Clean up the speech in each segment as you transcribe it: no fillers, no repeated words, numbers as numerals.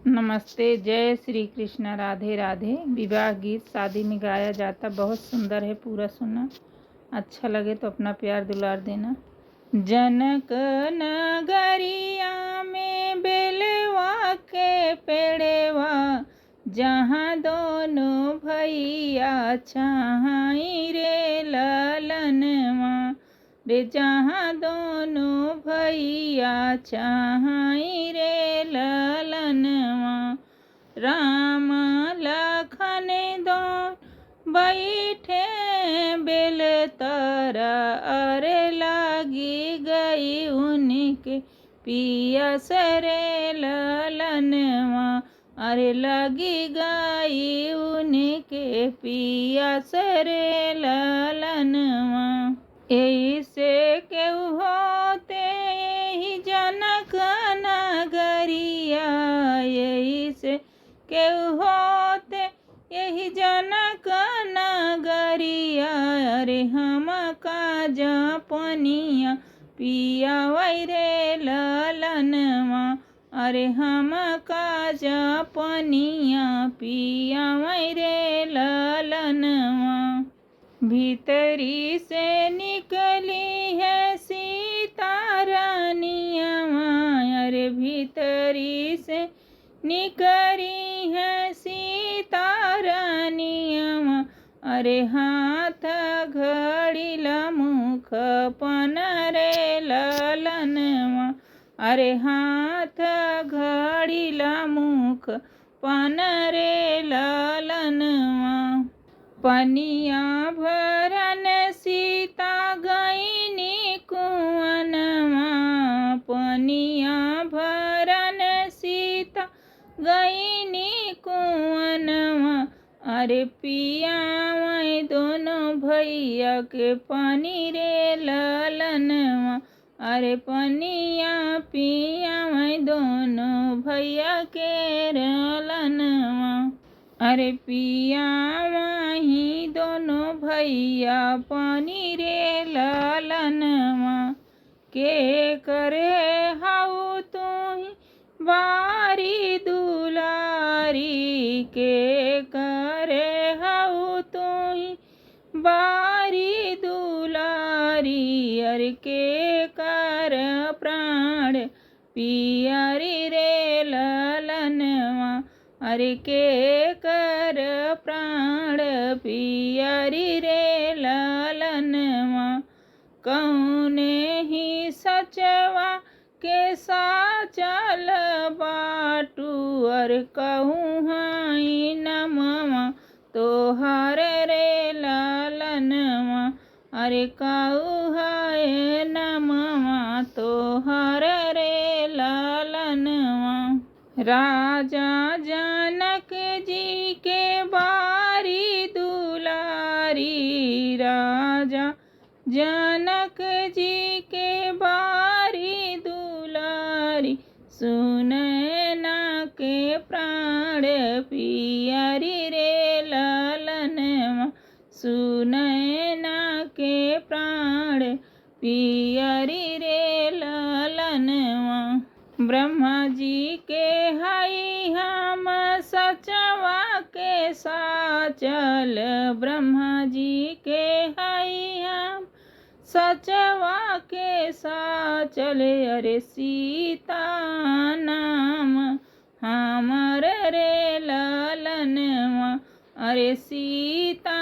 नमस्ते, जय श्री कृष्ण, राधे राधे। विवाह गीत शादी में गाया जाता, बहुत सुंदर है, पूरा सुनना। अच्छा लगे तो अपना प्यार दुलार देना। जनक नगरिया में बेलवा के पेड़वा, जहाँ दोनों भैया छाई रे ललनवा रे, जहाँ दोनों भैया छाई रे ललनवा। राम लखन दोन बैठे बेल तारा, अरे लागी गई उनके पियस रे ललनवा, अरे लगी गई उनके पियस रे ललनवा। ऐसे केहू होते ही जनक नगरिया, ऐसे केहू होते यही जनक नगरिया, अरे हम का जपनिया पिया रे ललनवा, अरे हम का जपनिया पिया रे ललनवा। भीतरी से निकली है सीता रानिया, अरे भीतरी से निकली है सीता रानिया, अरे हाथ घड़ीला मुख पन रे ललनवा, अरे हाथ घड़ीला मुख पन रे ललनवा। पनिया भरन सीता गईनी कुआनवा, पनिया भरन सीता गईनी कुआनवा, अरे पिया दोनों भैया के पानी रे ललनवा, अरे पनिया पिया दोनों भैया के ललनवा, अरे पिया वहीं दोनों भैया पानी रे ललनवा। के करे हाउ तू ही बारी दुलारी, के करे हाउ तू ही बारी दुलारी, अरे के कर प्राण पियरी रे ललनवा, अरे के कर प्राण पियरी रे ललनवा। कौने ही सचवा के साचल बाटू, अरे कहूँ हाई नमवा तोहर रे ललनवा, अरे कहूँ हाय नमवा तोहर रे ललनवा। राजा जनक जी के बारी दुलारी, राजा जनक जी के बारी दुलारी, सुनैना के प्राण पियरी रे ललनवा, सुनैना के प्राण पियरी रे ललनवा। ब्रह्मा जी के हई हम सचवा के साचल, ब्रह्मा जी के हई हम सचवा के साचल, अरे सीता नाम हमर रे ललनवा, अरे सीता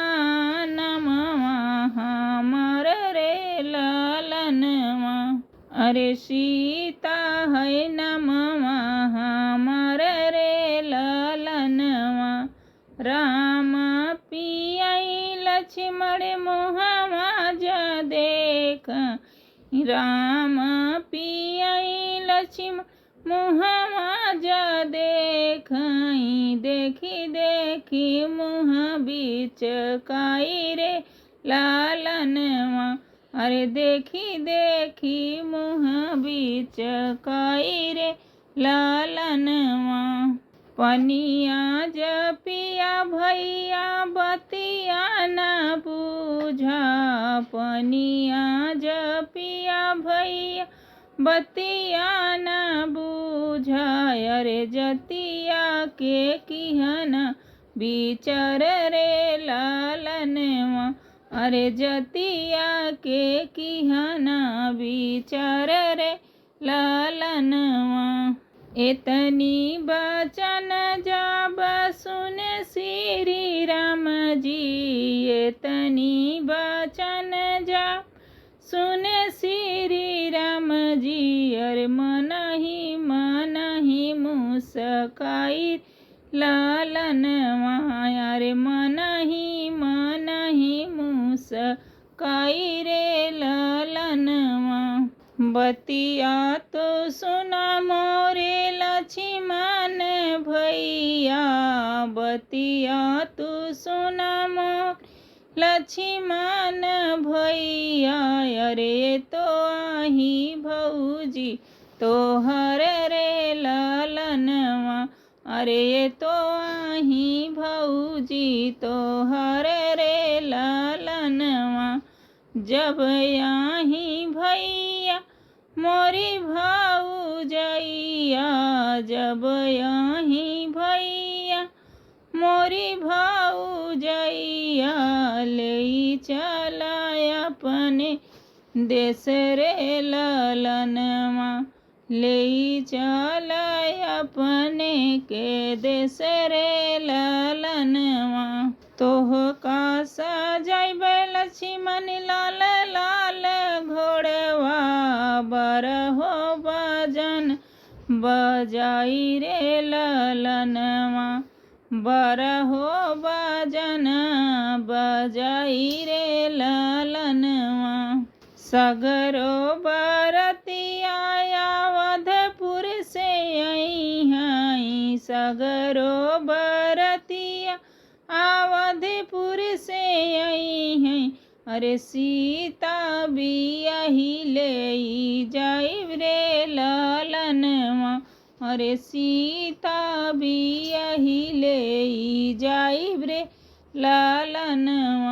नामवा हमर रे ललनवा, अरे सीता है नमवा हमर रे ललनवा। राम पियई लक्ष्मण मुहवा ज देख, राम पियई लक्ष्मण मुहवा ज देख, देखी देखी मुँह बीच काई रे ललनवा, अरे देखी देखी मुँह बीच काई रे ललनवा। पनिया जपिया भैया बतिया न बूझा, पनिया जपिया भैया बतिया न बूझा, बुझाय रे जतिया के किहना विचार रे लालनवा अरे जतिया के किहना विचार रे लालनवा एतनी बचन जब सुने श्री राम जी एतनी बचन जब सुने श्री राम जी अरे मन ही मुस्काई लालनवा अरे मन ही मुस्काई रे लालनवा बतिया तो सुना मोरे लक्ष्मण भैया बतिया तो सुना मोर लक्ष्मण भैया अरे तो आही भौजी तोहर रे लालनवा अरे तो आही भौजी तोहर रे लालनवा जब आही भैया मोरी भौजैया जब आही भैया मोरी भौजैया ले चला अपने देश रे लालनवा ले चला अपने के देश रे लालनवा तोह का सजाइब लक्ष्मण लाल लाल घोड़वा बरहो बजन बजाई रे लालनवा बरहो बजन बजाई रे लालनवा सगरो बरतिया अवधपुर से आई हैं सगरो बरतिया अवधपुर से आई हैं अरे सीता भी यही ले जाइब रे लालनवा अरे सीता भी यही ले जाइब रे लालनवा।